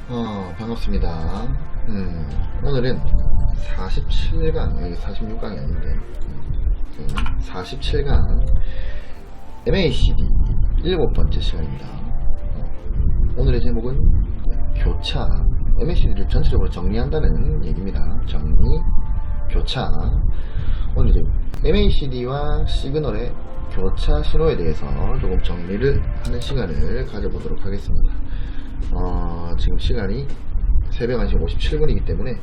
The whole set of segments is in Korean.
반갑습니다. 오늘은 47강, 46강이 아닌데, 47강 MACD 7번째 시간입니다. 오늘의 제목은 교차, MACD를 전체적으로 정리한다는 얘기입니다. 정리, 교차. 오늘 이제 MACD와 시그널의 교차 신호에 대해서 조금 정리를 하는 시간을 가져보도록 하겠습니다. 지금 시간이 새벽 1시 57분이기 때문에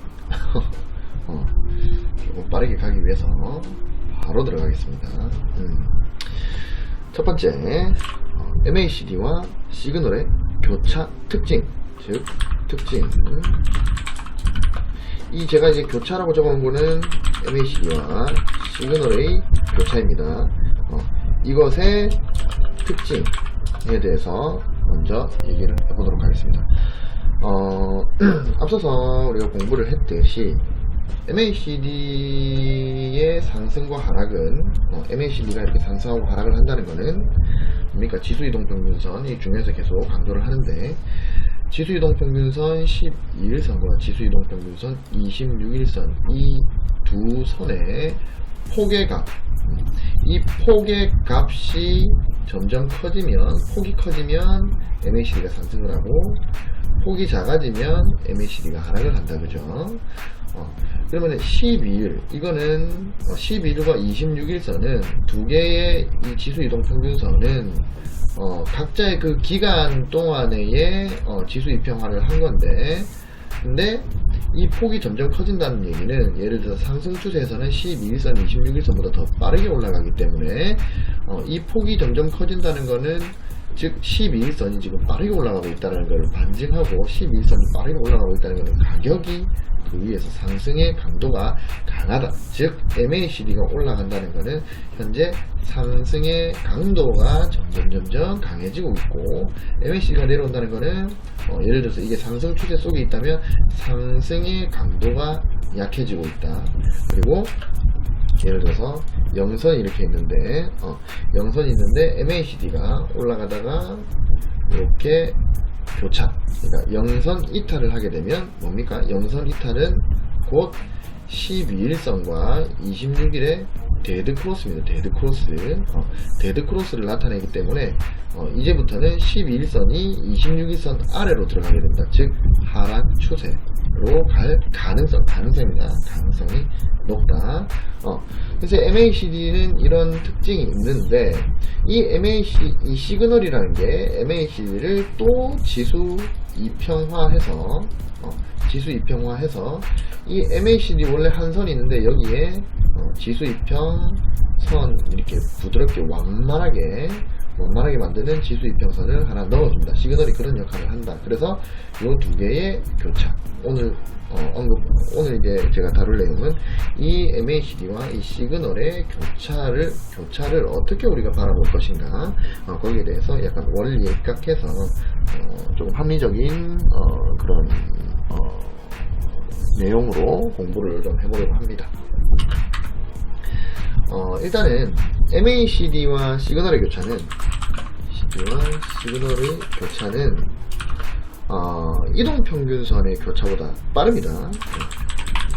조금 빠르게 가기 위해서 바로 들어가겠습니다. 첫 번째, MACD와 시그널의 교차 특징, 즉 특징. 이 제가 이제 교차라고 적어놓은 거는 MACD와 시그널의 교차입니다. 이것의 특징에 대해서 먼저 얘기를 해보도록 하겠습니다. 앞서서 우리가 공부를 했듯이 MACD의 상승과 하락은 MACD가 이렇게 상승하고 하락을 한다는 것은 뭡니까? 지수이동평균선이 중요해서 계속 강조를 하는데, 지수이동평균선 12일선과 지수이동평균선 26일선 이 두 선의 폭의 값, 이 폭의 값이 점점 커지면, 폭이 커지면 MACD가 상승을 하고, 폭이 작아지면 MACD가 하락을 한다, 그죠? 그러면 12일, 이거는 12일과 26일선은 두 개의 이 지수이동평균선은 각자의 그 기간 동안의 지수이평화를 한 건데, 근데 이 폭이 점점 커진다는 얘기는, 예를 들어서 상승 추세에서는 12일선, 26일선보다 더 빠르게 올라가기 때문에 이 폭이 점점 커진다는 거는, 즉 12일선이 지금 빠르게 올라가고 있다는 것을 반증하고, 12일선이 빠르게 올라가고 있다는 것은 가격이 그 위에서 상승의 강도가 강하다, 즉 MACD가 올라간다는 것은 현재 상승의 강도가 점점 강해지고 있고, MACD가 내려온다는 것은 예를 들어서 이게 상승 추세 속에 있다면 상승의 강도가 약해지고 있다. 그리고 예를 들어서 영선이 이렇게 있는데, 영선이 있는데 MACD가 올라가다가 이렇게 교차, 그러니까 영선 이탈을 하게 되면 뭡니까? 영선 이탈은 곧 12일선과 26일의 데드크로스입니다. 데드크로스. 데드크로스를 나타내기 때문에 이제부터는 12일선이 26일선 아래로 들어가게 된다. 즉 하락 추세로 갈 가능성입니다. 가능성이 높다. 그래서 MACD는 이런 특징이 있는데, 이 시그널이라는 게 MACD를 또 지수 이평화해서 이 MACD 원래 한 선이 있는데, 여기에 지수 이평선 이렇게 부드럽게 완만하게 만드는 지수 이평선을 하나 넣어준다. 시그널이 그런 역할을 한다. 그래서 이 두 개의 교차, 오늘 이제 제가 다룰 내용은 이 MACD와 이 시그널의 교차를 어떻게 우리가 바라볼 것인가, 거기에 대해서 약간 원리에 입각해서 조금 합리적인 그런 내용으로 공부를 좀 해보려고 합니다. 일단은 MACD와 시그널의 교차는 이동평균선의 교차보다 빠릅니다.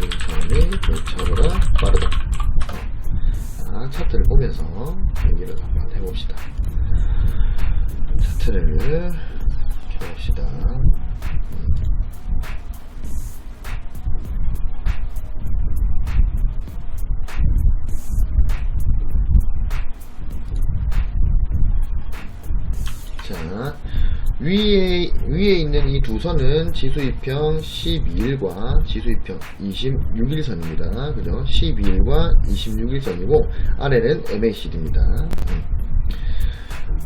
이동평균선의 교차보다 빠르다. 차트를 보면서 얘기를 한번 해봅시다. 차트를 켜봅시다. 자, 위에 있는 이 두 선은 지수이평 12일과 지수이평 26일선입니다. 그죠? 12일과 26일선이고, 아래는 MACD입니다.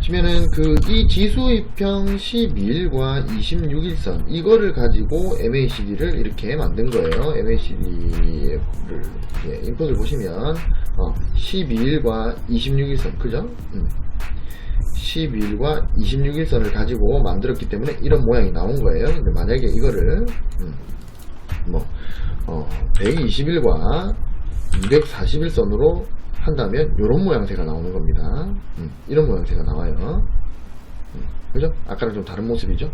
치면은 이 지수이평 12일과 26일선, 이거를 가지고 MACD를 이렇게 만든 거예요. MACD를 인풋을 보시면 12일과 26일선, 그죠? 12일과 26일선을 가지고 만들었기 때문에 이런 모양이 나온 거예요. 근데 만약에 이거를 120일과 240일선으로 한다면 이런 모양새가 나오는 겁니다. 이런 모양새가 나와요. 그죠? 아까랑 좀 다른 모습이죠.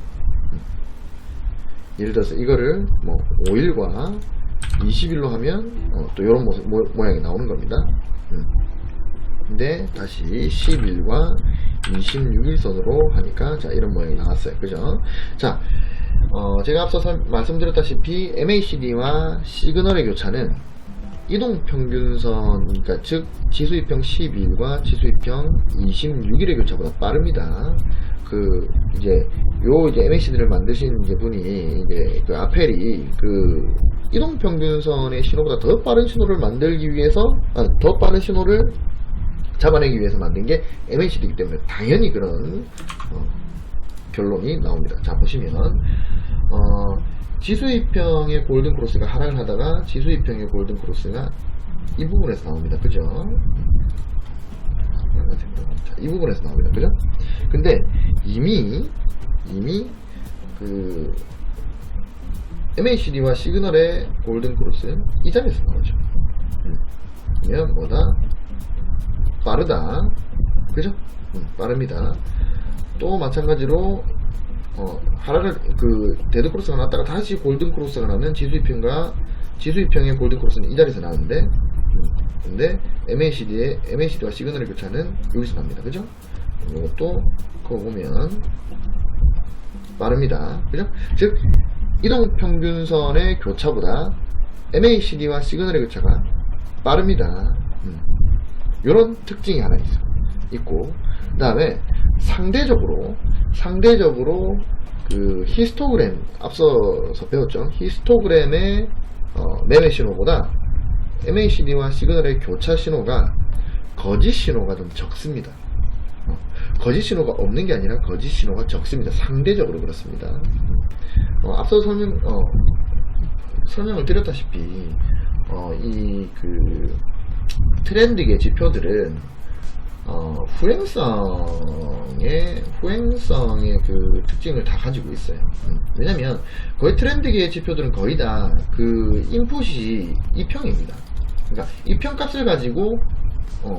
예를 들어서 이거를 뭐 5일과 20일로 하면 또 이런 모양이 나오는 겁니다. 근데 다시 10일과 26일 선으로 하니까 자 이런 모양이 나왔어요. 그죠? 자, 제가 앞서 말씀드렸다시피 MACD와 시그널의 교차는 이동평균선, 그러니까 즉 지수이평 12일과 지수이평 26일의 교차보다 빠릅니다. 이제 MACD를 만드신 분이 이제 그 아펠이 이동평균선의 신호보다 더 빠른 신호를 만들기 위해서, 더 빠른 신호를 잡아내기 위해서 만든 게 MACD이기 때문에 당연히 그런 결론이 나옵니다. 자, 보시면 지수이평의 골든크로스가 하락을 하다가 지수이평의 골든크로스가 이 부분에서 나옵니다. 그죠? 자, 이 부분에서 나옵니다. 그죠? 근데 이미 MACD와 시그널의 골든크로스는 이 자리에서 나오죠. 그러면 뭐다? 빠르다. 그죠? 빠릅니다. 또 마찬가지로 하락을 데드크로스가 났다가 다시 골든크로스가 나면 지수이평의 골든크로스는 이 자리에서 나는데 근데 MACD와 시그널의 교차는 여기서 납니다. 그죠? 이것도 그거 보면 빠릅니다. 그죠? 즉 이동평균선의 교차보다 MACD와 시그널의 교차가 빠릅니다. 이런 특징이 하나 있고, 그 다음에 상대적으로 히스토그램, 앞서서 배웠죠. 히스토그램의 매매 신호보다 MACD와 시그널의 교차 신호가 거짓 신호가 좀 적습니다. 거짓 신호가 없는 게 아니라 거짓 신호가 적습니다. 상대적으로 그렇습니다. 앞서 설명을 드렸다시피 트렌드계 지표들은 후행성의 특징을 다 가지고 있어요. 왜냐면 거의 트렌드계 지표들은 거의 다 인풋이 2평입니다. 그러니까 2평 값을 가지고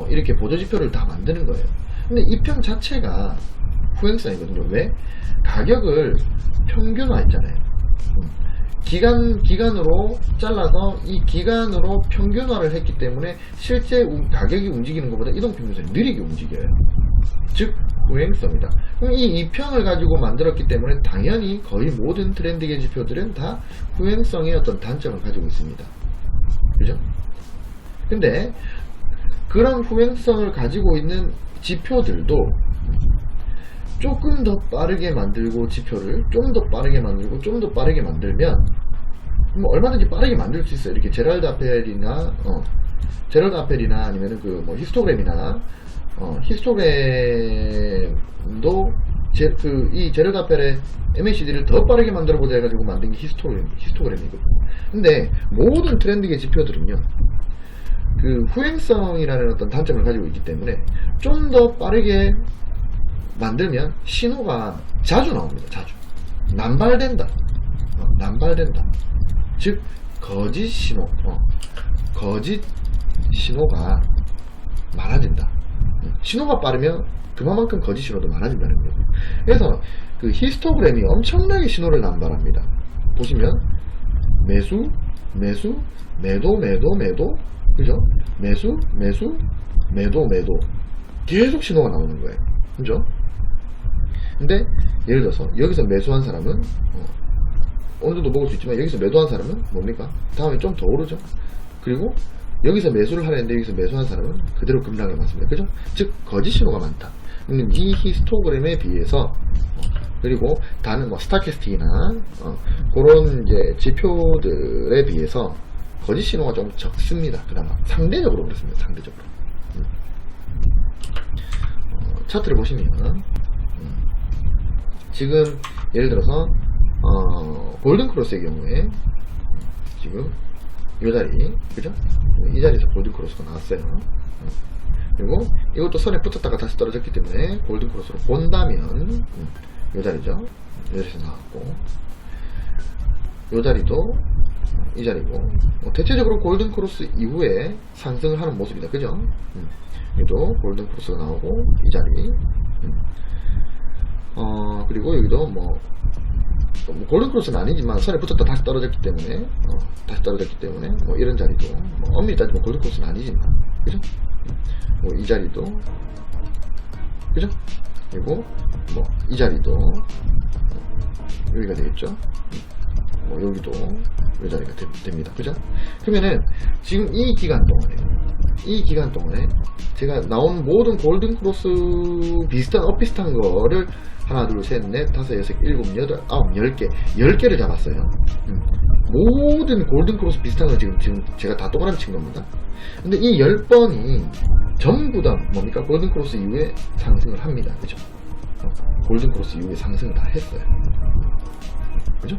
이렇게 보조지표를 다 만드는 거예요. 근데 2평 자체가 후행성이거든요. 왜? 가격을 평균화했잖아요. 기간으로 잘라서 이 기간으로 평균화를 했기 때문에 실제 가격이 움직이는 것보다 이동평균선이 느리게 움직여요. 즉 후행성이다. 그럼 이 2평을 가지고 만들었기 때문에 당연히 거의 모든 트렌드계 지표들은 다 후행성의 어떤 단점을 가지고 있습니다. 그죠? 근데 그런 후행성을 가지고 있는 지표들도 조금 더 빠르게 만들고 지표를 좀 더 빠르게 만들고 좀 더 빠르게 만들면 뭐 얼마든지 빠르게 만들 수 있어요. 이렇게 제럴드 아펠이나 아니면은 히스토그램이나 히스토그램도 이 제럴드 아펠의 MACD를 더 빠르게 만들어 보자 해가지고 만든 게 히스토그램이거든요. 근데 모든 트렌드계 지표들은요 후행성이라는 어떤 단점을 가지고 있기 때문에 좀 더 빠르게 만들면 신호가 자주 나옵니다. 자주 남발된다. 즉 거짓 신호가 많아진다. 신호가 빠르면 그만큼 거짓 신호도 많아진다는 거예요. 그래서 히스토그램이 엄청나게 신호를 남발합니다. 보시면 매도, 그죠? 매도 계속 신호가 나오는 거예요. 그죠? 근데 예를 들어서 여기서 매수한 사람은 어느 정도 먹을 수 있지만 여기서 매도한 사람은 뭡니까? 다음에 좀 더 오르죠. 그리고 여기서 매수를 하려는데 여기서 매수한 사람은 그대로 급락에 맞습니다. 그죠? 즉 거짓 신호가 많다. 이 히스토그램에 비해서 그리고 다른 스타캐스틱이나 그런 이제 지표들에 비해서 거짓 신호가 좀 적습니다. 그나마 상대적으로 그렇습니다. 상대적으로. 차트를 보시면 지금 예를 들어서 골든크로스의 경우에 지금 이 자리, 그죠? 이 자리에서 골든크로스가 나왔어요. 그리고 이것도 선에 붙었다가 다시 떨어졌기 때문에 골든크로스로 본다면 이 자리죠. 이 자리에서 나왔고 이 자리도 이 자리고 대체적으로 골든크로스 이후에 상승을 하는 모습이다. 그죠? 여기도 골든크로스가 나오고 이 자리 그리고 여기도 뭐 골든 크로스는 아니지만 선에 붙었다 다시 떨어졌기 때문에 뭐 이런 자리도 뭐 엄밀히 따지면 골든 크로스는 아니지만, 그죠? 뭐 이 자리도, 그죠? 그리고 뭐 이 자리도 여기가 되겠죠? 뭐 여기도 이 자리가 됩니다. 그죠? 그러면은 지금 이 기간 동안에 제가 나온 모든 골든 크로스 비슷한 거를 하나, 둘, 셋, 넷, 다섯, 여섯, 일곱, 여덟, 아홉, 10개, 10개를 잡았어요. 모든 골든 크로스 비슷한 거 지금 제가 다 똑같이 친 겁니다. 근데 이 10번이 전부 다 뭡니까? 골든 크로스 이후에 상승을 합니다. 그죠? 골든 크로스 이후에 상승을 다 했어요. 그죠?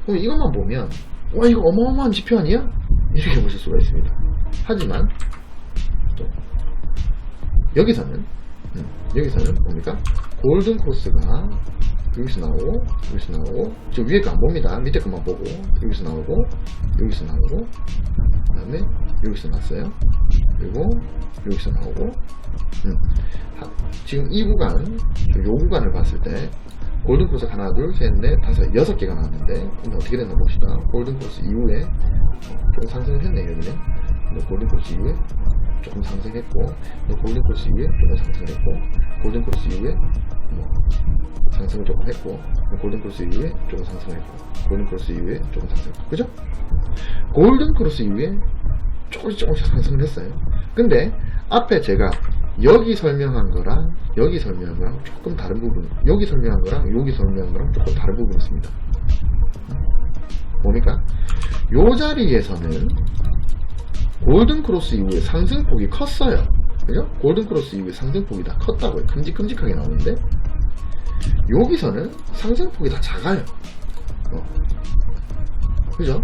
그럼 이것만 보면, 와, 이거 어마어마한 지표 아니야? 이렇게 보실 수가 있습니다. 하지만, 또, 여기서는 뭡니까? 골든 크로스가 여기서 나오고, 저 위에 거 안 봅니다. 밑에 것만 보고, 여기서 나오고, 그 다음에 여기서 났어요. 그리고 여기서 나오고, 지금 이 구간, 요 구간을 봤을 때, 골든 크로스 하나, 둘, 셋, 넷, 다섯, 6개가 나왔는데, 이제 어떻게 됐나 봅시다. 골든 크로스 이후에 조금 상승을 했네, 여기는. 골든 크로스 이후에 조금 상승했고, 골든 크로스 이후에 조금 상승했고, 골든 크로스 이후에 뭐 상승을 조금 했고, 골든 크로스 이후에 조금 상승했고, 골든 크로스 이후에 조금 상승했고, 그죠? 골든 크로스 이후에 조금씩 상승을 했어요. 근데 앞에 제가 여기 설명한 거랑 여기 설명한 거랑 조금 다른 부분, 여기 설명한 거랑 여기 설명한 거랑 조금 다른 부분이 있습니다. 뭡니까? 요 자리에서는 골든 크로스 이후에 상승폭이 컸어요. 그죠? 골든 크로스 이후에 상승폭이 다 컸다고요. 큼직큼직하게 나오는데, 여기서는 상승폭이 다 작아요. 그죠?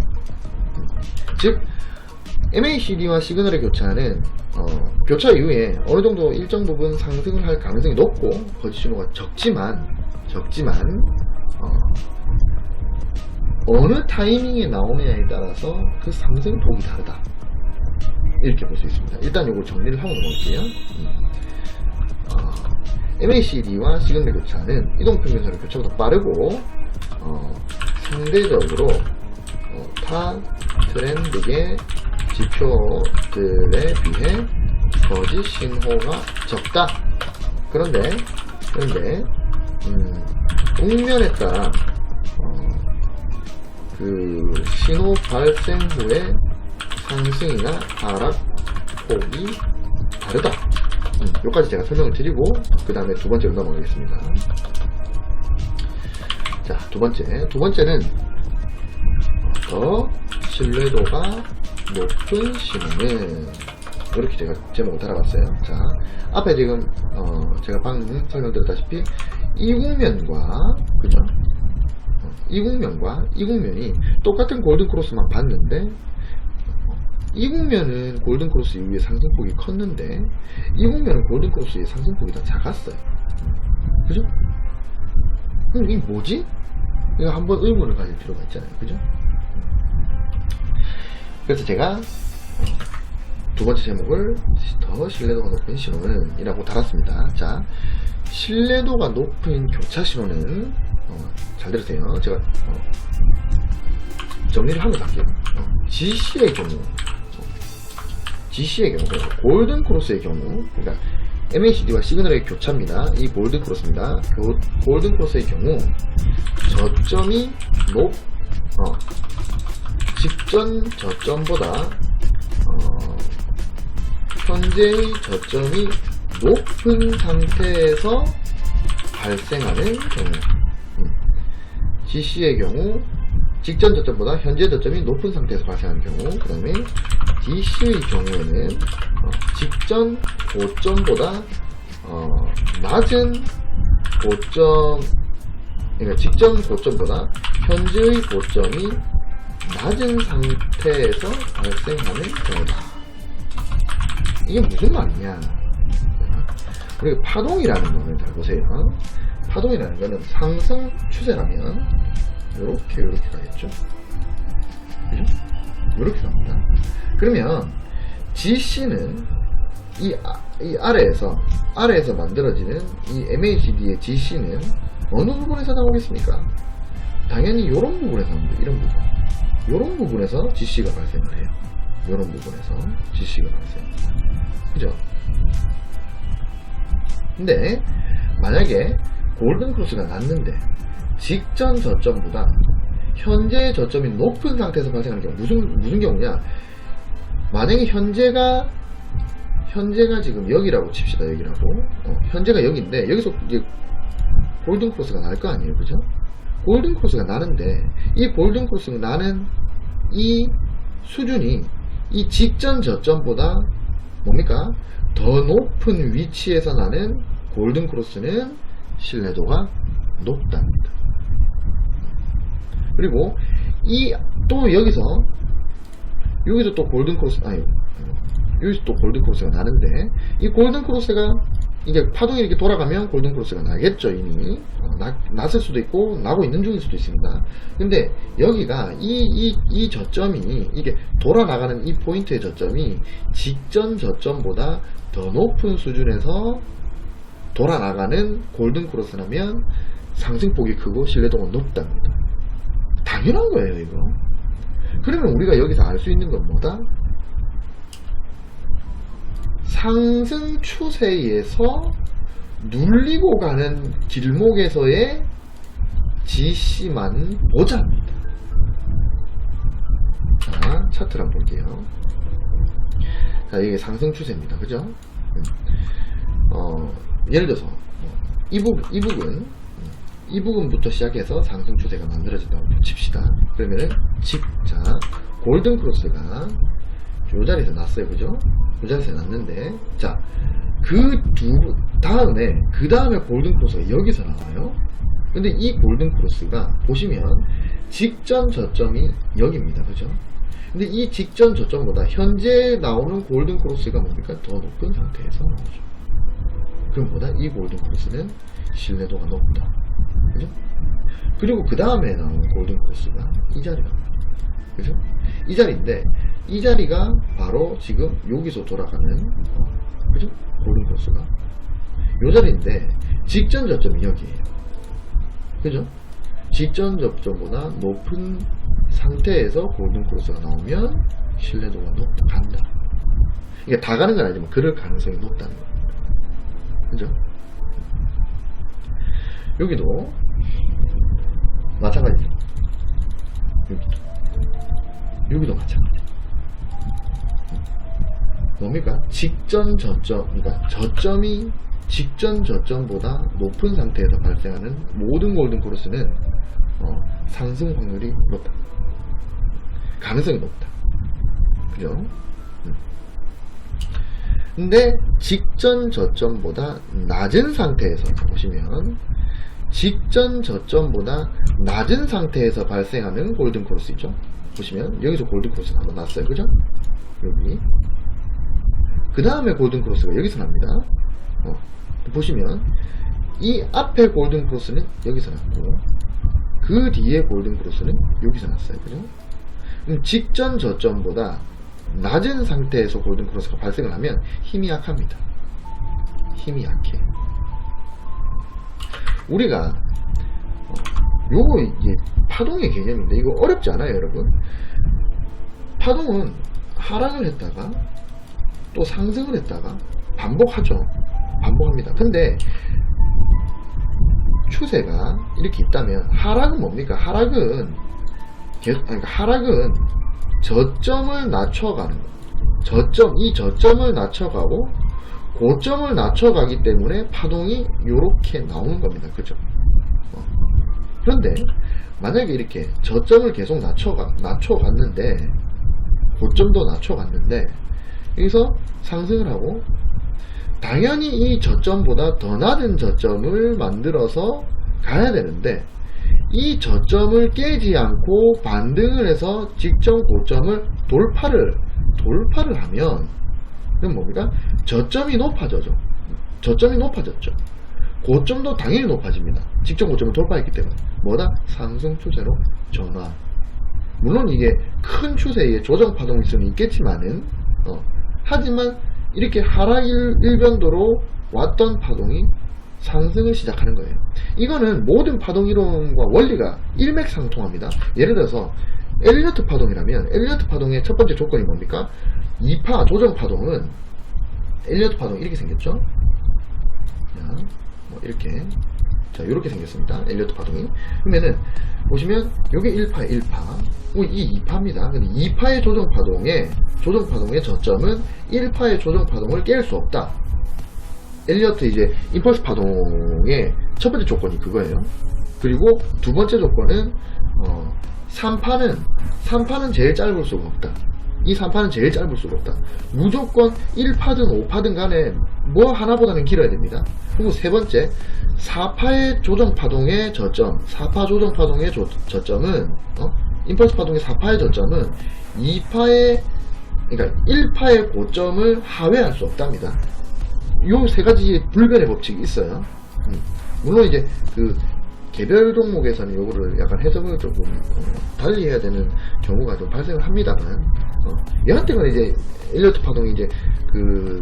즉, MACD와 시그널의 교차는 교차 이후에 어느 정도 일정 부분 상승을 할 가능성이 높고, 거짓 신호가 적지만 어느 타이밍에 나오느냐에 따라서 그 상승폭이 다르다. 이렇게 볼 수 있습니다. 일단 요거 정리를 하고 넘어갈게요. MACD와 시그널의 교차는 이동평균선의 교차보다 빠르고, 상대적으로 타 트렌드계 지표들에 비해 거짓 신호가 적다. 그런데 국면에 따라 그 신호 발생 후에 상승이나 하락 폭이 다르다. 여기까지 제가 설명을 드리고 그 다음에 두 번째로 넘어가겠습니다. 자, 두 번째는 더 신뢰도가 높은 신호는, 이렇게 제가 제목을 달아봤어요. 자, 앞에 지금 제가 방금 설명드렸다시피 이국면과, 그죠? 이국면이 똑같은 골든 크로스만 봤는데, 이국면은 골든 크로스 이후에 상승폭이 컸는데, 이국면은 골든 크로스 이후에 상승폭이 더 작았어요. 그죠? 그럼 이게 뭐지? 이거 한번 의문을 가질 필요가 있잖아요. 그죠? 그래서 제가 두 번째 제목을 더 신뢰도가 높은 신호는 이라고 달았습니다. 자, 신뢰도가 높은 교차 신호는 잘 들으세요. 제가 정리를 하면서 할게요. GC의 경우, 골든 크로스의 경우, 그러니까 MACD와 시그널의 교차입니다. 이 골든 크로스입니다. 골든 크로스의 경우 저점이 직전 저점보다 현재의 저점이 높은 상태에서 발생하는 경우, GC의 경우 직전 저점보다 현재 저점이 높은 상태에서 발생하는 경우, 그 다음에 DC의 경우에는 직전 고점보다 낮은 고점, 그러니까 직전 고점보다 현재의 고점이 낮은 상태에서 발생하는 경우다. 이게 무슨 말이냐? 우리가 파동이라는 거는 잘 보세요. 파동이라는 거는 상승 추세라면 이렇게 가겠죠. 그죠? 이렇게 갑니다. 그러면 GC는 이 아래에서 만들어지는 이 MACD의 GC는 어느 부분에서 나오겠습니까? 당연히 이런 부분에서 나옵니다. 이런 부분. 이런 부분에서 GC가 발생을 해요. 이런 부분에서 GC가 발생합니다. 그죠? 근데 만약에 골든 크로스가 났는데 직전 저점보다 현재 저점이 높은 상태에서 발생하는 경우 무슨 경우냐? 만약에 현재가 지금 여기라고 칩시다. 여기라고. 현재가 여기인데 여기서 이제 골든 크로스가 날 거 아니에요. 그죠? 골든 크로스가 나는데 이 골든 크로스가 나는 이 수준이 이 직전 저점보다 뭡니까? 더 높은 위치에서 나는 골든 크로스는 신뢰도가 높답니다. 그리고 또 여기서 또 골든 크로스 여기서 또 골든 크로스가 나는데 이 골든 크로스가 이게 파동이 이렇게 돌아가면 골든 크로스가 나겠죠. 이미 났을 수도 있고 나고 있는 중일 수도 있습니다. 근데 여기가 이 저점이 이게 돌아나가는 이 포인트의 저점이 직전 저점보다 더 높은 수준에서 돌아나가는 골든 크로스라면 상승폭이 크고 신뢰도가 높답니다. 당연한 거예요, 이거. 그러면 우리가 여기서 알 수 있는 건 뭐다? 상승 추세에서 눌리고 가는 길목에서의 GC만 보자입니다. 자, 차트를 한번 볼게요. 자, 이게 상승 추세입니다. 그죠? 예를 들어서 이 부분부터 시작해서 상승 추세가 만들어진다고 칩시다. 그러면은 자, 골든 크로스가 요 자리에서 났어요. 그죠? 요 자리에서 났는데, 자, 그 다음에 골든 크로스가 여기서 나와요. 근데 이 골든 크로스가 보시면 직전 저점이 여기입니다. 그죠? 근데 이 직전 저점보다 현재 나오는 골든 크로스가 뭡니까? 더 높은 상태에서 나오죠. 그럼 뭐다? 이 골든 크로스는 신뢰도가 높다. 그죠? 그리고 그 다음에 나오는 골든 크로스가 이 자리입니다. 그죠? 이 자리인데, 이 자리가 바로 지금 여기서 돌아가는, 그죠? 골든 크로스가. 요 자리인데, 직전 저점이 여기에요. 그죠? 직전 저점보다 높은 상태에서 골든 크로스가 나오면 신뢰도가 간다. 이게 다 가는 건 아니지만, 그럴 가능성이 높다는 거예요. 그죠? 여기도 마찬가지죠. 여기도 마찬가지. 뭡니까? 직전 저점, 그러니까 저점이 직전 저점보다 높은 상태에서 발생하는 모든 골든 크로스는 상승 확률이 높다. 가능성이 높다. 그죠? 근데 직전 저점보다 낮은 상태에서 보시면 직전 저점보다 낮은 상태에서 발생하는 골든 크로스 있죠? 보시면 여기서 골든 크로스가 한번 났어요. 그죠? 여기. 그 다음에 골든 크로스가 여기서 납니다. 보시면 이 앞에 골든 크로스는 여기서 났고 그 뒤에 골든 크로스는 여기서 났어요. 그죠? 그럼 직전 저점보다 낮은 상태에서 골든 크로스가 발생을 하면 힘이 약합니다. 힘이 약해. 우리가 요거 이게 파동의 개념인데 이거 어렵지 않아요, 여러분? 파동은 하락을 했다가 또 상승을 했다가 반복하죠. 반복합니다. 근데 추세가 이렇게 있다면 하락은 뭡니까? 하락은 저점을 낮춰가는 거. 이 저점을 낮춰가고 고점을 낮춰가기 때문에 파동이 이렇게 나오는 겁니다. 그죠? 그런데 만약에 이렇게 저점을 계속 낮춰갔는데 고점도 낮춰갔는데 여기서 상승을 하고 당연히 이 저점보다 더 낮은 저점을 만들어서 가야 되는데 이 저점을 깨지 않고 반등을 해서 직전 고점을 돌파를 하면 그럼 뭡니까? 저점이 높아져죠. 저점이 높아졌죠. 고점도 당연히 높아집니다. 직전 고점을 돌파했기 때문에 뭐다? 상승 추세로 전환. 물론 이게 큰 추세에 조정 파동일 수는 있겠지만은 하지만 이렇게 하락 일변도로 왔던 파동이 상승을 시작하는 거예요. 이거는 모든 파동 이론과 원리가 일맥상통합니다. 예를 들어서 엘리어트 파동이라면 엘리어트 파동의 첫 번째 조건이 뭡니까? 2파 조정 파동은 엘리어트 파동 이렇게 생겼죠. 자, 뭐 이렇게 이렇게 생겼습니다. 엘리어트 파동이. 그러면은 보시면 요게 1파 1파 이 2파입니다. 근데 2파의 조정 파동의 저점은 1파의 조정 파동을 깰 수 없다. 엘리어트 이제 임펄스 파동의 첫 번째 조건이 그거예요. 그리고 두 번째 조건은 3파는 제일 짧을 수가 없다. 이 3파는 제일 짧을 수가 없다. 무조건 1파든 5파든 간에 뭐 하나보다는 길어야 됩니다. 그리고 세 번째 4파의 조정 파동의 저점, 4파 조정 파동의 저점은 임펄스 파동의 4파의 저점은 2파의 그러니까 1파의 고점을 하회할 수 없답니다. 요 세 가지 불변의 법칙이 있어요. 물론 이제 그 개별 종목에서는 요거를 약간 해석을 조금 달리 해야 되는 경우가 좀 발생을 합니다만 여하튼간 이제 엘리어트 파동이 이제 그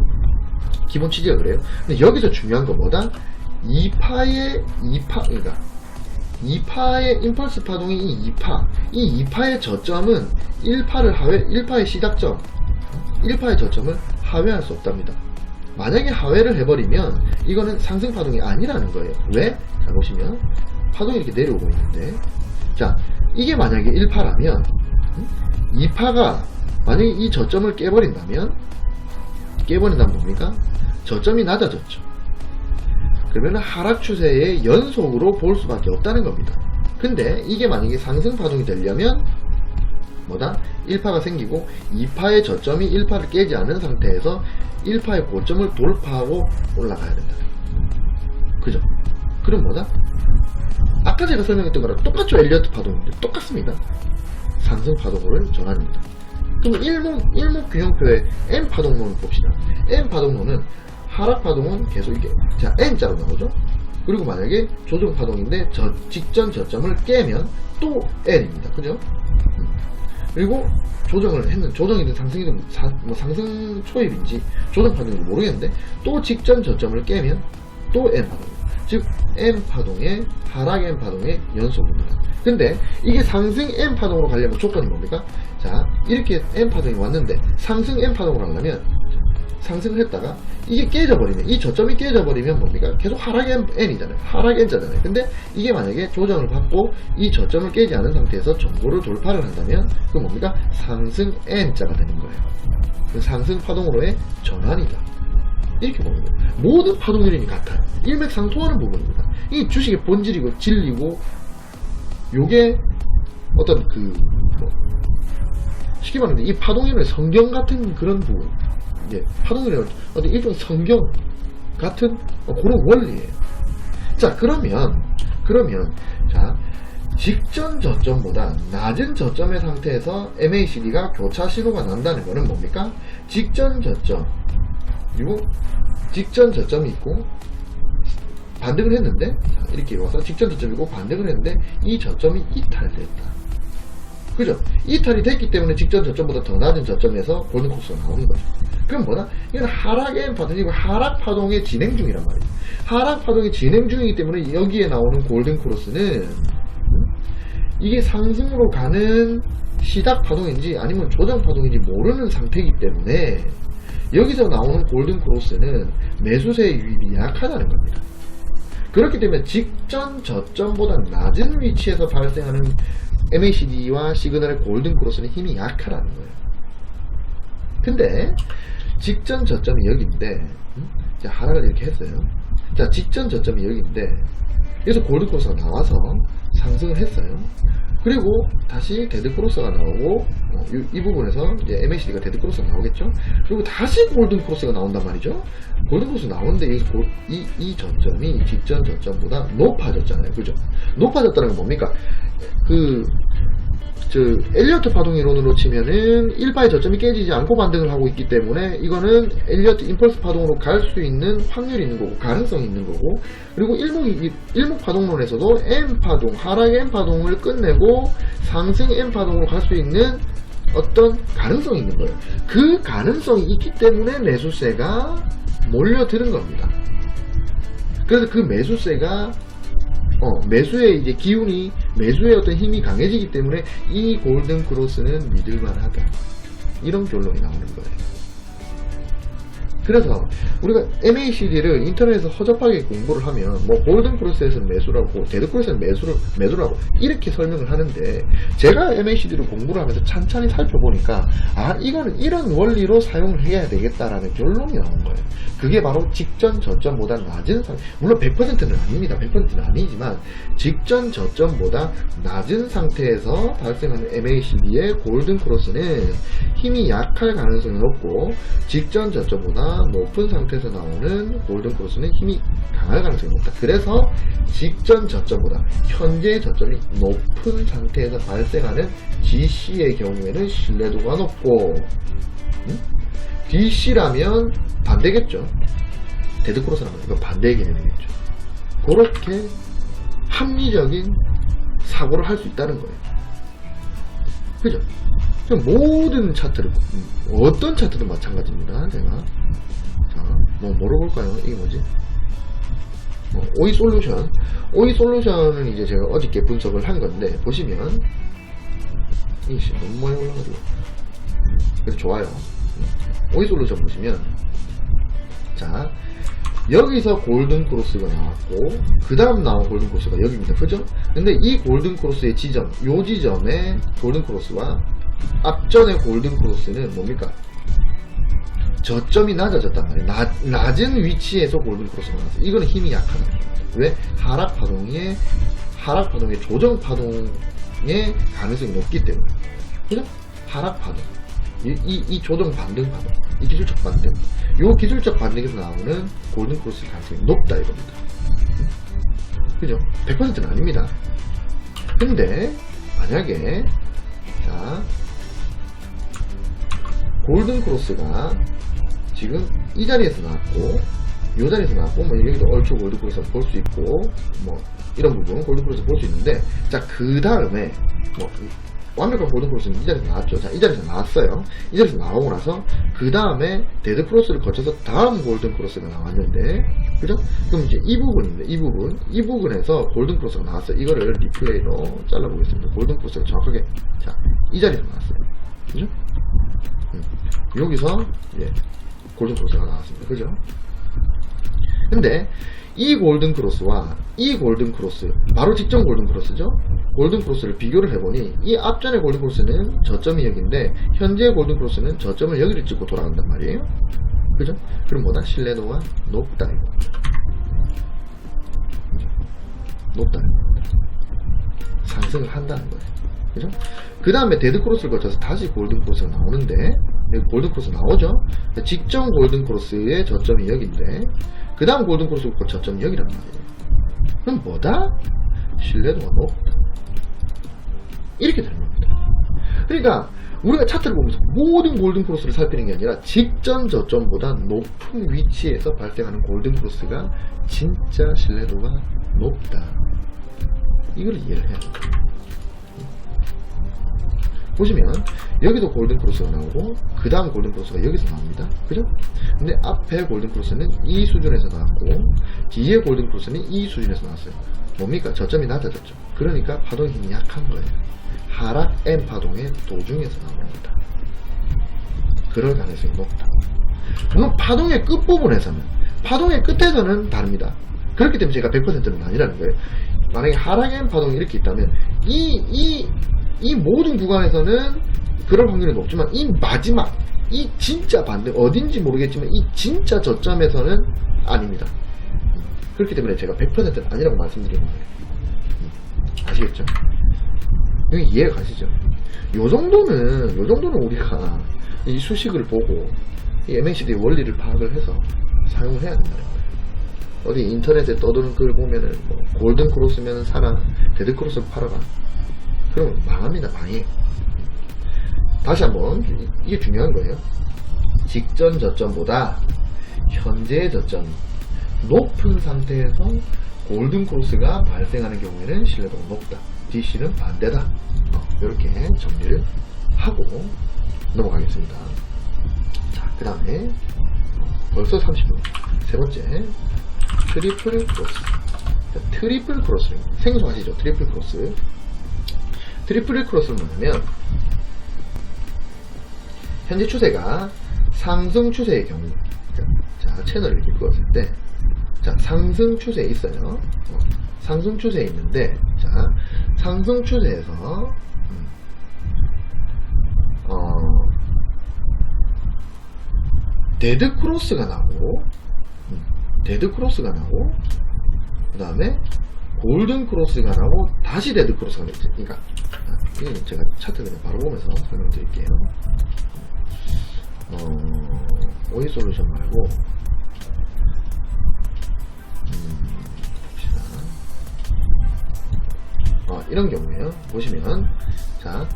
기본 취지가 그래요. 근데 여기서 중요한 건 뭐다? 2파의 그러니까 2파의 임펄스 파동이 이 2파의 저점은 1파의 시작점 1파의 저점을 하회할 수 없답니다. 만약에 하회를 해버리면 이거는 상승 파동이 아니라는 거예요. 왜? 자 보시면 파동이 이렇게 내려오고 있는데 자 이게 만약에 1파라면 2파가 만약에 이 저점을 깨버린다면 뭡니까? 저점이 낮아졌죠. 그러면 하락 추세의 연속으로 볼 수밖에 없다는 겁니다. 근데 이게 만약에 상승 파동이 되려면 뭐다? 1파가 생기고 2파의 저점이 1파를 깨지 않은 상태에서 1파의 고점을 돌파하고 올라가야 된다. 그죠? 그럼 뭐다? 아까 제가 설명했던 거랑 똑같죠. 엘리어트 파동인데 똑같습니다. 상승 파동으로 전환입니다. 그럼 일목균형표의 M 파동론을 봅시다. M 파동론은 하락 파동은 계속 이게 자 N자로 나오죠. 그리고 만약에 조정 파동인데 직전 저점을 깨면 또 N입니다. 그죠? 그리고 조정이든 상승이든 상승 초입인지 조정 파동인지 모르겠는데 또 직전 저점을 깨면 또 M 파동. 즉 M 파동의 하락 M 파동의 연속입니다. 근데 이게 상승 M 파동으로 가려면 조건이 뭡니까? 자 이렇게 M 파동이 왔는데 상승 M 파동으로 하려면 상승을 했다가 이게 깨져버리면 이 저점이 깨져버리면 뭡니까? 계속 하락 N이잖아요. 하락 N자잖아요. 근데 이게 만약에 조정을 받고 이 저점을 깨지 않은 상태에서 정보를 돌파를 한다면 그건 뭡니까? 상승 N자가 되는 거예요. 상승 파동으로의 전환이다. 이렇게 보는 거예요. 모든 파동 이론이 같아요. 일맥상통하는 부분입니다. 이 주식의 본질이고 진리고 요게 어떤 쉽게 말하면 이 파동 이론의 성경 같은 그런 부분 파동 이론은 어떤 일종 성경 같은 그런 원리예요. 자 그러면 자 직전 저점보다 낮은 저점의 상태에서 MACD가 교차 신호가 난다는 것은 뭡니까? 직전 저점 그리고 직전 저점이 있고 반등을 했는데 자, 이렇게 와서 직전 저점이고 반등을 했는데 이 저점이 이탈됐다. 그죠? 이탈이 됐기 때문에 직전 저점보다 더 낮은 저점에서 골든크로스가 나오는 거죠. 그럼 뭐다? 이건 하락 M 파동이고 하락 파동의 진행 중이란 말이에요. 하락 파동이 진행 중이기 때문에 여기에 나오는 골든크로스는 이게 상승으로 가는 시작 파동인지 아니면 조정 파동인지 모르는 상태이기 때문에 여기서 나오는 골든크로스는 매수세의 유입이 약하다는 겁니다. 그렇기 때문에 직전 저점보다 낮은 위치에서 발생하는 MACD와 시그널의 골든크로스는 힘이 약하다는 거예요. 근데 직전 저점이 여기인데 자 하락을 이렇게 했어요. 자 직전 저점이 여기인데 여기서 골든크로스가 나와서 상승을 했어요. 그리고 다시 데드크로스가 나오고 이 부분에서 이제 MACD가 데드크로스가 나오겠죠. 그리고 다시 골든크로스가 나온단 말이죠. 골든크로스 나오는데 여기서 이 저점이 직전 저점보다 높아졌잖아요. 그죠? 높아졌다는 건 뭡니까? 엘리어트 파동 이론으로 치면은 1파의 저점이 깨지지 않고 반등을 하고 있기 때문에 이거는 엘리어트 임펄스 파동으로 갈 수 있는 확률이 있는 거고 가능성이 있는 거고 그리고 일목 파동론에서도 M 파동, 하락 M 파동을 끝내고 상승 M 파동으로 갈 수 있는 어떤 가능성이 있는 거예요. 그 가능성이 있기 때문에 매수세가 몰려드는 겁니다. 그래서 그 매수세가 매수의 이제 기운이, 매수의 어떤 힘이 강해지기 때문에 이 골든 크로스는 믿을만하다. 이런 결론이 나오는 거예요. 그래서 우리가 MACD를 인터넷에서 허접하게 공부를 하면 뭐 골든 크로스에서는 매수라고, 데드 크로스에서는 매도라고 이렇게 설명을 하는데, 제가 MACD를 공부를 하면서 찬찬히 살펴보니까 이거는 이런 원리로 사용을 해야 되겠다라는 결론이 나온 거예요. 그게 바로 직전 저점보다 낮은 상태, 물론 100%는 아닙니다. 100%는 아니지만 직전 저점보다 낮은 상태에서 발생하는 MACD의 골든 크로스는 힘이 약할 가능성이 높고, 직전 저점보다 높은 상태에서 나오는 골든 크로스는 힘이 강할 가능성이 높다. 그래서 직전 저점보다 현재 저점이 높은 상태에서 발생하는 GC의 경우에는 신뢰도가 높고, DC라면 반대겠죠. 데드 크로스라면 이건 반대의 개념이겠죠. 그렇게 합리적인 사고를 할 수 있다는 거예요. 그죠? 모든 차트를, 어떤 차트도 마찬가지입니다. 제가 자, 뭐 물어볼까요? 이게 뭐지? 오이 솔루션은 이제 제가 어저께 분석을 한 건데, 보시면 이게 너무 많이 올라가지고 그래서 좋아요. 오이 솔루션 보시면, 자, 여기서 골든 크로스가 나왔고 그 다음 나온 골든 크로스가 여기입니다. 그죠? 근데 이 골든 크로스의 지점, 요 지점의 골든 크로스와 앞전의 골든 크로스는 뭡니까? 저점이 낮아졌단 말이에요. 낮은 위치에서 골든 크로스가 나왔어요. 이거는 힘이 약하다. 왜? 하락 파동의 조정 파동의 가능성이 높기 때문에. 그죠? 하락 파동. 이 조정 반등 파동. 이 기술적 반등. 요 기술적 반등에서 나오는 골든 크로스 가능성이 높다 이겁니다. 그죠? 100%는 아닙니다. 근데 만약에 자, 골든 크로스가 지금 이 자리에서 나왔고, 이 자리에서 나왔고, 뭐 여기도 얼추 골든 크로스 볼 수 있고, 뭐 이런 부분 골든 크로스 볼 수 있는데, 자, 그 다음에 뭐 완벽한 골든 크로스는 이 자리에서 나왔죠. 자, 이 자리에서 나왔어요. 이 자리에서 나오고 나서 그 다음에 데드 크로스를 거쳐서 다음 골든 크로스가 나왔는데, 그죠? 그럼 이제 이 부분인데, 이 부분에서 골든 크로스가 나왔어요. 이거를 리플레이로 잘라보겠습니다. 골든 크로스가 정확하게, 자, 이 자리에서 나왔어요. 그죠? 여기서 예, 골든 크로스가 나왔습니다. 그죠? 근데 이 골든 크로스와 이 골든 크로스, 바로 직전 골든 크로스죠? 골든 크로스를 비교를 해보니 이 앞전의 골든 크로스는 저점이 여기인데 현재의 골든 크로스는 저점을 여기를 찍고 돌아간단 말이에요. 그죠? 그럼 뭐다? 신뢰도가 높다 이거. 높다. 상승을 한다는 거예요. 그죠? 그 다음에 데드 크로스를 거쳐서 다시 골든 크로스가 나오는데, 여기 골든 크로스 나오죠? 직전 골든 크로스의 저점이 여기인데, 그 다음 골든 크로스 저점이 여기란 말이에요. 그럼 뭐다? 신뢰도가 높다. 이렇게 되는 겁니다. 그러니까 우리가 차트를 보면서 모든 골든 크로스를 살피는 게 아니라 직전 저점보다 높은 위치에서 발생하는 골든 크로스가 진짜 신뢰도가 높다. 이걸 이해를 해야 돼요. 보시면 여기도 골든 크로스가 나오고 그 다음 골든 크로스가 여기서 나옵니다. 그죠? 근데 앞에 골든 크로스는 이 수준에서 나왔고 뒤에 골든 크로스는 이 수준에서 나왔어요. 뭡니까? 저점이 낮아졌죠. 그러니까 파동 힘이 약한 거예요. 하락 M 파동의 도중에서 나오는 겁니다. 그럴 가능성이 높다. 물론 파동의 끝부분에서는, 파동의 끝에서는 다릅니다. 그렇기 때문에 제가 100%는 아니라는 거예요. 만약에 하락 M 파동이 이렇게 있다면 이 모든 구간에서는 그럴 확률이 높지만 이 마지막, 이 진짜 반등, 어딘지 모르겠지만 이 진짜 저점에서는 아닙니다. 그렇기 때문에 제가 100%는 아니라고 말씀드리는 거예요. 아시겠죠? 여기 이해가 가시죠? 요 정도는 우리가 이 수식을 보고 이 MACD의 원리를 파악을 해서 사용을 해야 된다는 거예요. 어디 인터넷에 떠도는 글 보면은 뭐 골든 크로스면 사라, 데드 크로스는 팔아라. 그럼 망합니다. 망해. 다시 한번, 이게 중요한 거예요. 직전 저점보다 현재 저점 높은 상태에서 골든 크로스가 발생하는 경우에는 신뢰도가 높다. DC는 반대다. 이렇게 정리를 하고 넘어가겠습니다. 자, 그 다음에 벌써 30분. 세 번째 트리플 크로스. 자, 트리플 크로스. 생소하시죠? 트리플 크로스. 트리플 크로스는 뭐냐면, 현재 추세가 상승 추세의 경우. 자, 채널을 이렇게 그었을 때, 자, 상승 추세에 있어요. 상승 추세에 있는데, 자, 상승 추세에서, 데드 크로스가 나오고, 그 다음에 골든 크로스가 나오고, 다시 데드 크로스가 나오고, 그러니까, 이건 제가 차트 그냥 바로 보면서 설명드릴게요. 오이 솔루션 말고, 봅시다. 이런 경우에요. 보시면, 자,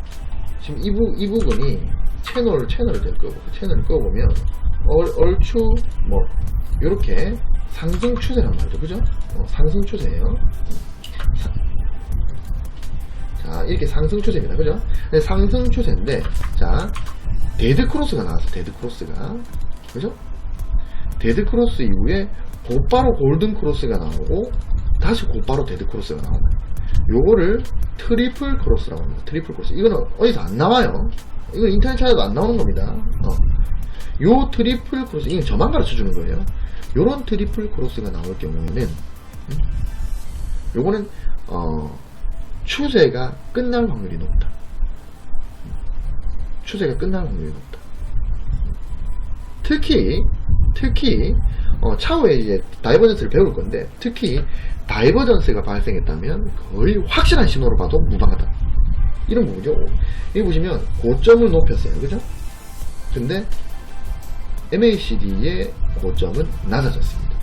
지금 이 부분이 채널을 채널을 끄어보면, 얼추, 요렇게 상승 추세란 말이죠. 그죠? 상승 추세예요. 자, 이렇게 상승 추세입니다. 그죠? 상승 추세인데, 자, 데드 크로스가 나왔어. 데드 크로스가. 그죠? 데드 크로스 이후에 곧바로 골든 크로스가 나오고, 다시 곧바로 데드 크로스가 나와요. 요거를 트리플 크로스라고 합니다. 트리플 크로스. 이거는 어디서 안 나와요. 이건 인터넷 찾아도 안 나오는 겁니다. 요 트리플 크로스, 이건 저만 가르쳐 주는 거예요. 요런 트리플 크로스가 나올 경우에는, 요거는, 추세가 끝날 확률이 높다. 추세가 끝날 확률이 높다. 특히, 차후에 이제 다이버전스를 배울 건데, 특히, 다이버전스가 발생했다면 거의 확실한 신호로 봐도 무방하다. 이런 부분이죠. 여기 보시면 고점을 높였어요. 그죠? 근데, MACD의 고점은 낮아졌습니다.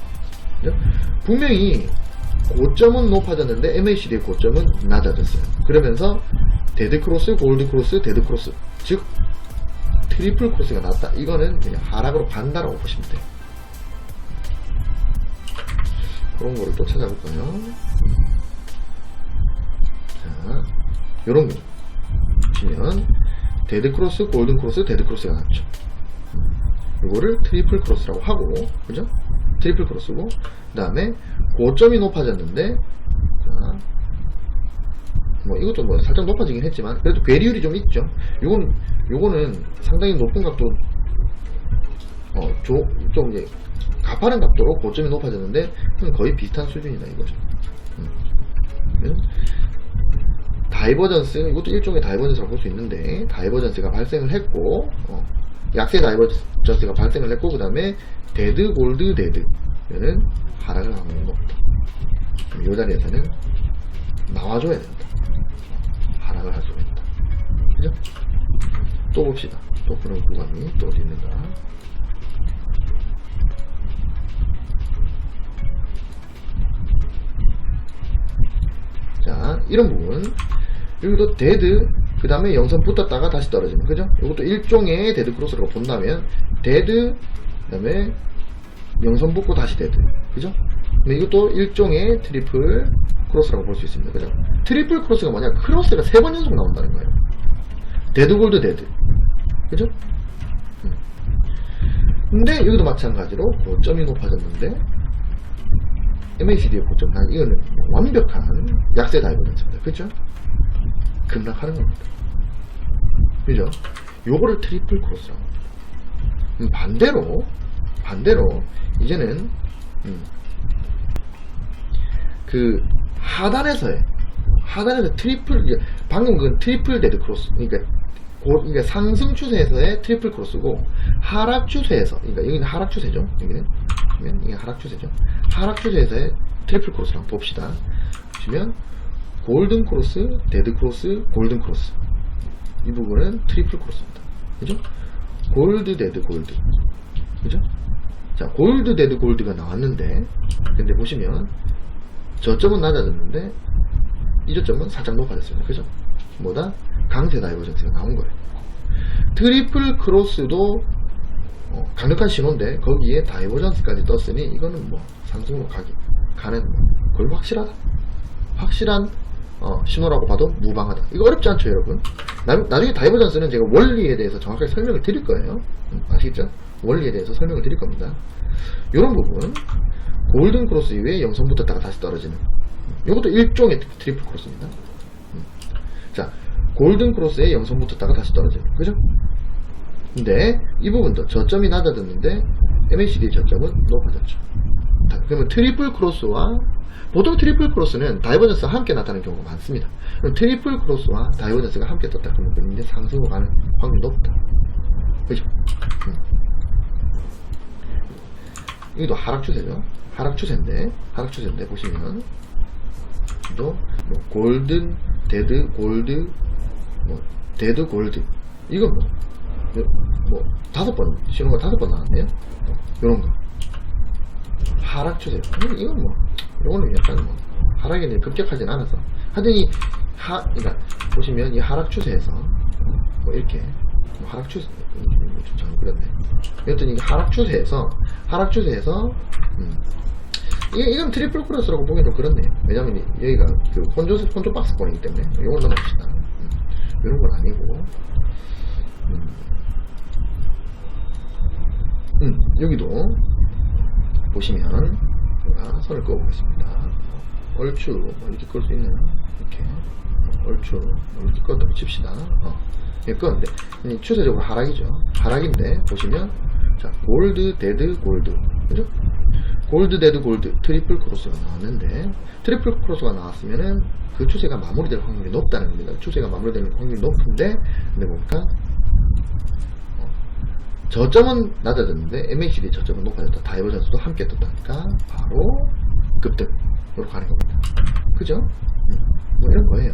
그죠? 분명히 고점은 높아졌는데 MACD의 고점은 낮아졌어요. 그러면서 데드 크로스, 골드 크로스, 데드 크로스, 즉 트리플 크로스가 났다. 이거는 그냥 하락으로 간다라고 보시면 돼요. 그런 거를 또 찾아볼까요? 자, 요런 거 보시면 데드 크로스, 골든 크로스, 데드 크로스가 났죠. 이거를 트리플 크로스라고 하고, 그죠? 트리플 크로스고, 그 다음에 고점이 높아졌는데, 자, 이것도 살짝 높아지긴 했지만, 그래도 괴리율이 좀 있죠. 요거는 상당히 높은 각도, 좀 이제 가파른 각도로 고점이 높아졌는데, 거의 비슷한 수준이다 이거죠. 다이버전스, 이것도 일종의 다이버전스라고 볼 수 있는데, 다이버전스가 발생을 했고, 약세 다이버전스가 발생을 했고, 그 다음에 데드, 골드, 데드는 하락을 하는 겁니다. 이 자리에서는 나와줘야 된다. 하락을 할 수가 있다. 그죠? 또 봅시다. 또 그런 구간이 또 어디 있는가. 자, 이런 부분. 여기도 데드, 그 다음에 영선 붙었다가 다시 떨어지는, 그죠? 이것도 일종의 데드 크로스라고 본다면, 데드, 그 다음에 영선 붙고 다시 데드, 그죠? 근데 이것도 일종의 트리플 크로스라고 볼 수 있습니다, 그죠? 트리플 크로스가 뭐냐? 크로스가 3번 연속 나온다는 거예요. 데드, 골드, 데드, 그죠? 근데 여기도 마찬가지로 고점이 높아졌는데, MACD의 고점, 이거는 완벽한 약세 다이버전스입니다, 그죠? 급락하는 겁니다. 그죠? 요거를 트리플 크로스라고 합니다. 반대로 이제는 그 하단에서 트리플, 방금 그 트리플 데드 크로스, 그러니까 상승 추세에서의 트리플 크로스고, 하락 추세에서, 그러니까 여기는 하락 추세죠. 이게 하락 추세죠. 하락 추세에서의 트리플 크로스를 한번 봅시다. 보시면 골든 크로스, 데드 크로스, 골든 크로스, 이 부분은 트리플 크로스입니다. 그죠? 골드, 데드, 골드, 그죠? 자, 골드, 데드, 골드가 나왔는데, 근데 보시면 저점은 낮아졌는데 이 저점은 살짝 높아졌습니다. 그죠? 뭐다? 강세 다이버전스가 나온 거예요. 트리플 크로스도 강력한 신호인데 거기에 다이버전스까지 떴으니 이거는 상승으로 가는 거의 확실한 신호라고 봐도 무방하다. 이거 어렵지 않죠, 여러분? 나중에 다이버전스는 제가 원리에 대해서 정확하게 설명을 드릴 거예요. 아시겠죠? 원리에 대해서 설명을 드릴 겁니다. 이런 부분, 골든 크로스 이후에 영선 붙었다가 다시 떨어지는, 이것도 일종의 트리플 크로스입니다. 자, 골든 크로스에 영선 붙었다가 다시 떨어지는, 그죠? 근데 이 부분도 저점이 낮아졌는데 MACD의 저점은 높아졌죠. 그러면 트리플 크로스와, 보통 트리플 크로스는 다이버전스가 함께 나타나는 경우가 많습니다. 그럼 트리플 크로스와 다이버전스가 함께 떴다 그러면 이제 상승으로 가는 확률이 높다. 그죠? 여기도 하락 추세죠. 하락 추세인데 보시면 또 골든, 데드, 골드, 데드, 골드, 이건 뭐 5번 신호가 5번 나왔네요. 요런 거 하락 추세. 이건 요거는 약간 하락이 급격하진 않아서 하여튼 그러니까 보시면 이 하락 추세에서 이렇게 하락 추세 좀 잘못 그렸네. 여튼 이게 하락 추세에서 이건 트리플 크로스라고 보기 좀 그렇네요. 왜냐면 여기가 그 혼조 박스권이기 때문에 이걸 넘어봅시다. 이런 건 아니고, 여기도 보시면 제가 선을 그어보겠습니다. 얼추 이렇게 끌 수 있는, 이렇게 얼추 이렇게 끌었다고 칩시다. 이렇게 끌었는데 추세적으로 하락이죠. 하락인데 보시면 자, 골드, 데드, 골드, 그죠? 골드, 데드, 골드, 트리플 크로스가 나왔는데, 트리플 크로스가 나왔으면은 그 추세가 마무리될 확률이 높다는 겁니다. 추세가 마무리되는 확률이 높은데, 근데 보니까 저점은 낮아졌는데 MACD 저점은 높아졌다. 다이버전스도 함께 떴다니까 바로 급등으로 가는 겁니다. 그죠? 뭐 이런 거예요.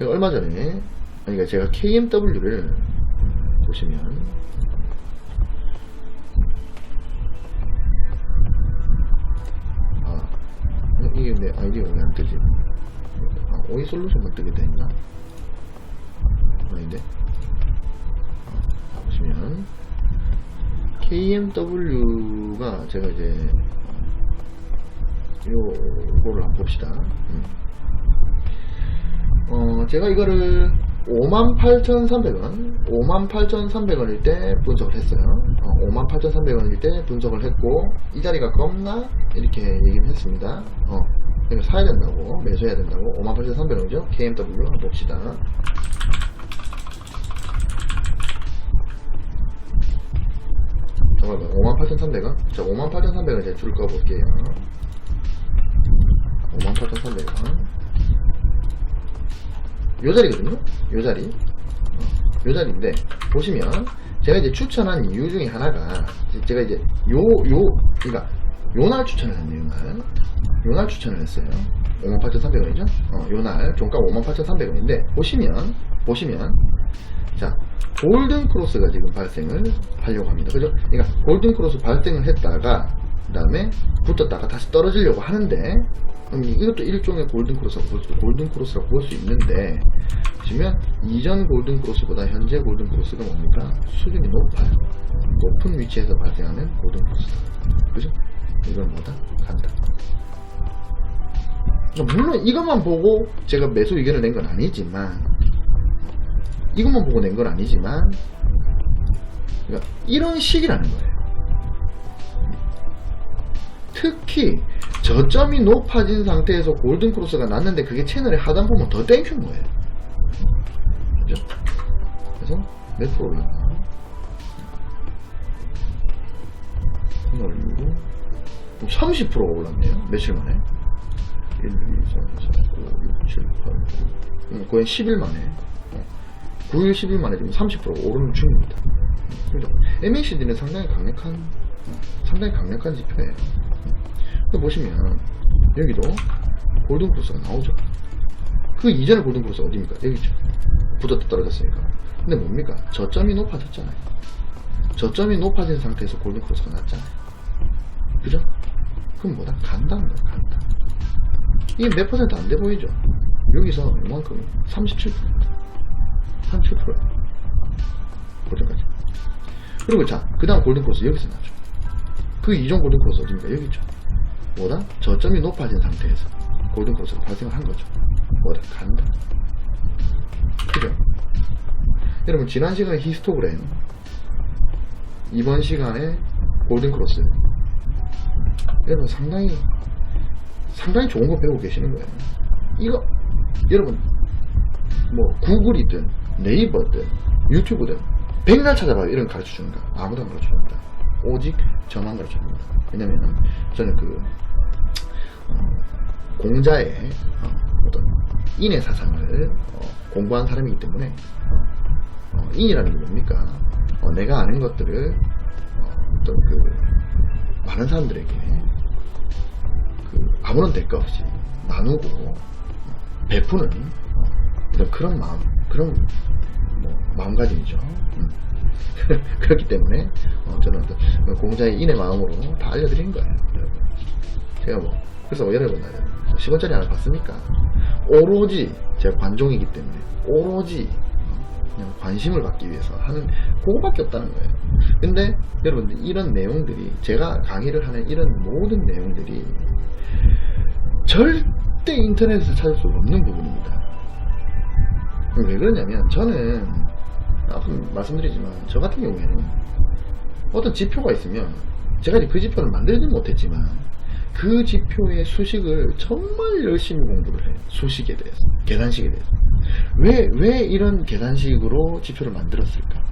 얼마 전에, 그러니까 제가 KMW를 보시면 이게 내 아이디가 왜 안 뜨지? 오이 솔루션만 뜨게 됐나? 아닌데? 보시면 KMW가 제가 이제 요거를 한번 봅시다. 제가 이거를 58,300원 58,300원일 때 분석을 했어요. 58,300원일 때 분석을 했고, 이 자리가 겁나 이렇게 얘기를 했습니다. 그러니까 사야 된다고, 매수해야 된다고. 58,300원이죠. KMW 한번 봅시다. 잠깐만, 58,300원? 자, 58,300원 제가 줄 꺼볼게요. 58,300원. 요 자리거든요? 요 자리인데, 보시면, 제가 이제 추천한 이유 중에 하나가, 제가 이제 그러니까, 요날 추천을 했네요, 요날 추천을 했어요. 58,300원이죠? 요날, 종가 58,300원인데, 보시면, 자, 골든 크로스가 지금 발생을 하려고 합니다. 그죠? 그러니까, 골든 크로스 발생을 했다가, 그 다음에 붙었다가 다시 떨어지려고 하는데, 이것도 일종의 골든 크로스라고 볼 수 있는데, 보시면 이전 골든 크로스보다 현재 골든 크로스가 뭡니까? 수준이 높아요. 높은 위치에서 발생하는 골든 크로스다. 그죠? 이건 뭐다? 간다. 물론 이것만 보고 제가 매수 의견을 낸 건 아니지만, 그러니까 이런 식이라는 거예요. 특히 저점이 높아진 상태에서 골든 크로스가 났는데 그게 채널의 하단 보면 더 땡큐인 거예요. 그죠? 그래서 몇 프로 올랐나? 오늘 30%가 올랐네요. 며칠 만에. 1, 2, 3, 4, 5, 6, 7, 8, 9. 거의 10일 만에. 9일, 10일 만에 지금 30% 오르는 중입니다. 그죠? MACD는 상당히 강력한 지표예요. 보시면 여기도 골든 크로스가 나오죠. 그 이전의 골든 크로스가 어디입니까? 여기죠. 붙었다 떨어졌으니까. 근데 뭡니까? 저점이 높아졌잖아요. 저점이 높아진 상태에서 골든 크로스가 났잖아요. 그죠? 그럼 뭐다? 간다는 거야. 간다. 이게 몇 퍼센트 안 돼 보이죠? 여기서 이만큼 37%입니다. 37%예요. 고점까지. 그리고 자, 그 다음 골든 크로스 여기서 나죠. 그 이전 골든 크로스 어디입니까? 여기죠. 뭐다? 저점이 높아진 상태에서 골든 크로스가 발생을 한 거죠. 뭐다? 간다. 그죠? 여러분, 지난 시간에 히스토그램, 이번 시간에 골든 크로스 여러분 상당히 좋은 거 배우고 계시는 거예요. 이거 여러분 뭐 구글이든 네이버든 유튜브든 백날 찾아봐요. 이런 거 가르쳐 주는 거 아무도 안 가르쳐 줍니다. 오직 저만 가르쳐 줍니다. 왜냐면 저는 그 공자의 어떤 인의 사상을 공부한 사람이기 때문에 인이라는 게 뭡니까? 내가 아는 것들을 어떤 그 많은 사람들에게 그 아무런 대가 없이 나누고 베푸는 어떤 그런 마음가짐이죠. 그렇기 때문에 저는 어떤 공자의 인의 마음으로 다 알려드린 거예요. 여러분. 제가 뭐 그래서 여러분 10원짜리 하나 봤습니까? 오로지 제가 관종이기 때문에 오로지 그냥 관심을 받기 위해서 하는 그거밖에 없다는 거예요. 근데 여러분들 이런 내용들이 제가 강의를 하는 이런 모든 내용들이 절대 인터넷에서 찾을 수 없는 부분입니다. 왜 그러냐면 저는 앞서 말씀드리지만 저 같은 경우에는 어떤 지표가 있으면 제가 그 지표를 만들지 못했지만 그 지표의 수식을 정말 열심히 공부를 해요. 수식에 대해서, 계산식에 대해서. 왜 이런 계산식으로 지표를 만들었을까?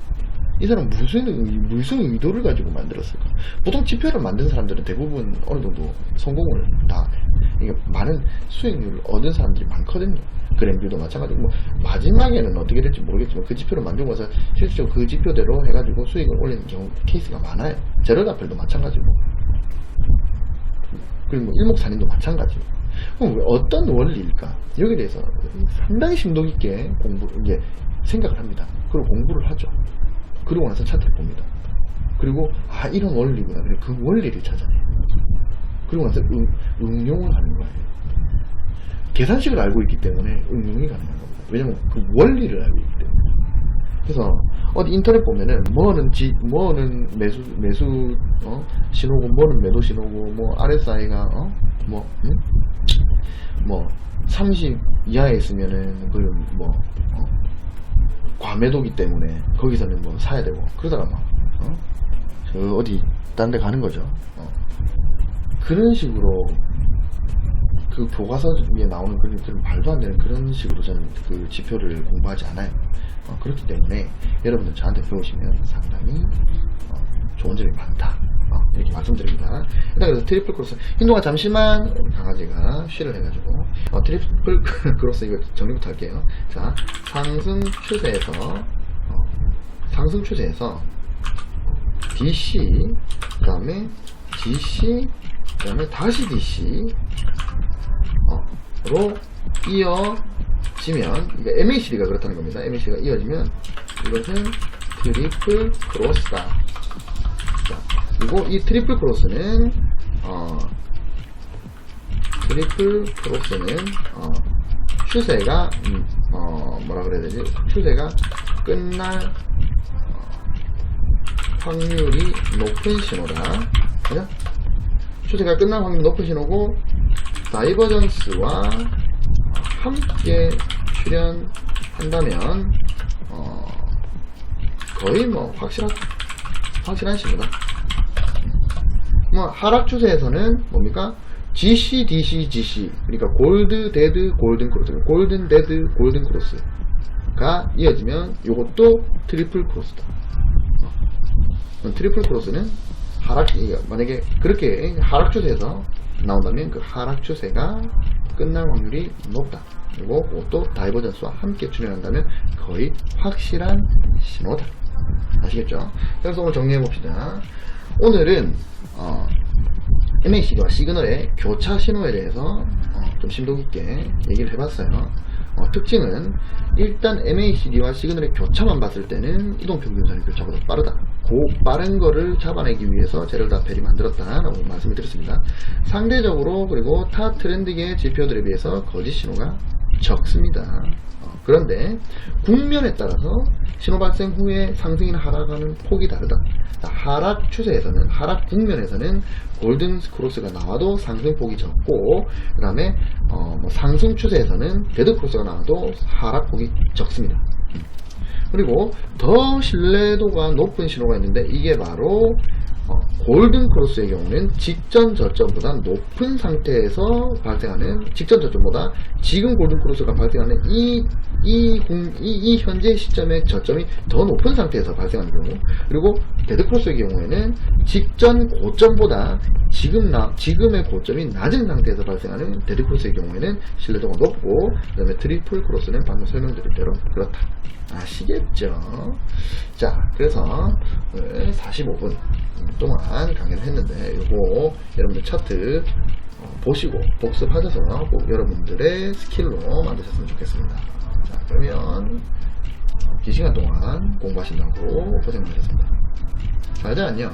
이 사람 무슨 의도를 가지고 만들었을까? 보통 지표를 만든 사람들은 대부분 어느 정도 성공을 다, 이게 많은 수익률을 얻은 사람들이 많거든요. 그램들도 마찬가지고, 뭐, 마지막에는 어떻게 될지 모르겠지만 그 지표를 만들고 나서 실질적으로 그 지표대로 해가지고 수익을 올리는 경우, 케이스가 많아요. 제로다펠도 마찬가지고. 그리고 뭐 일목산인도 마찬가지고. 그럼 어떤 원리일까? 여기에 대해서 상당히 심도 깊게 이제 생각을 합니다. 그리고 공부를 하죠. 그러고 나서 차트를 봅니다. 그리고 이런 원리구나. 그래 그 원리를 찾아내요. 그리고 나서 응용을 하는 거예요. 계산식을 알고 있기 때문에 응용이 가능한 겁니다. 왜냐면 그 원리를 알고 있기 때문에. 그래서 어디 인터넷 보면은 뭐는 매수 신호고 뭐는 매도 신호고 뭐 RSI가 뭐 30 이하에 있으면은 그 과매도기 때문에 거기서는 뭐 사야 되고 그러다가 막 저 어디 딴 데 가는 거죠. 그런 식으로 그 교과서에 나오는 그런 말도 안 되는 그런 식으로 저는 그 지표를 공부하지 않아요. 그렇기 때문에 여러분들 저한테 배우시면 상당히 좋은 점이 많다. 이렇게 말씀드립니다. 일단 그래서 트리플 크로스 힌두가 잠시만 강아지가 쉬를 해가지고 트리플 크로스 이거 정리부터 할게요. 자, 상승 추세에서 DC 그 다음에 GC 그 다음에 다시 DC 로 이어지면 이게 MACD가 그렇다는 겁니다. MACD가 이어지면 이것은 트리플 크로스다. 자, 그리고 이 트리플 크로스는 추세가 뭐라 그래야 되지? 추세가 끝날 확률이 높은 신호다. 그죠? 추세가 끝날 확률이 높은 신호고 다이버전스와 함께 출현한다면 거의 뭐 확실한 신호다. 뭐 하락 추세에서는 뭡니까? GC, DC, GC 그러니까 골드, 데드, 골든 크로스, 골든, 데드, 골든 크로스가 이어지면 이것도 트리플 크로스다. 트리플 크로스는 만약에 그렇게 하락 추세에서 나온다면 그 하락 추세가 끝날 확률이 높다. 그리고 그것도 다이버전스와 함께 출현한다면 거의 확실한 신호다. 아시겠죠? 그래서 오늘 정리해 봅시다. 오늘은 MACD와 시그널의 교차 신호에 대해서 좀 심도 깊게 얘기를 해봤어요. 특징은 일단 MACD와 시그널의 교차만 봤을 때는 이동평균선의 교차보다 빠르다. 그 빠른 거를 잡아내기 위해서 제럴다펠이 만들었다라고 말씀을 드렸습니다. 상대적으로 그리고 타 트렌드계의 지표들에 비해서 거짓 신호가 적습니다. 그런데 국면에 따라서 신호 발생 후에 상승이나 하락하는 폭이 다르다. 하락 추세에서는, 하락 국면에서는 골든 크로스가 나와도 상승폭이 적고, 그 다음에 상승 추세에서는 데드 크로스가 나와도 하락폭이 적습니다. 그리고 더 신뢰도가 높은 신호가 있는데 이게 바로 골든 크로스의 경우는 직전 저점보다 높은 상태에서 발생하는, 직전 저점보다 지금 골든 크로스가 발생하는 이 현재 시점의 저점이 더 높은 상태에서 발생하는 경우, 그리고 데드 크로스의 경우에는 직전 고점보다 지금의 고점이 낮은 상태에서 발생하는 데드 크로스의 경우에는 신뢰도가 높고, 그 다음에 트리플 크로스는 방금 설명드린 대로 그렇다. 아시겠죠? 자, 그래서 오늘 45분 동안 강의를 했는데, 이거 여러분들 차트 보시고 복습하셔서 꼭 여러분들의 스킬로 만드셨으면 좋겠습니다. 자, 그러면 긴 시간 동안 공부하신다고 고생 많으셨습니다. 자, 이제 안녕.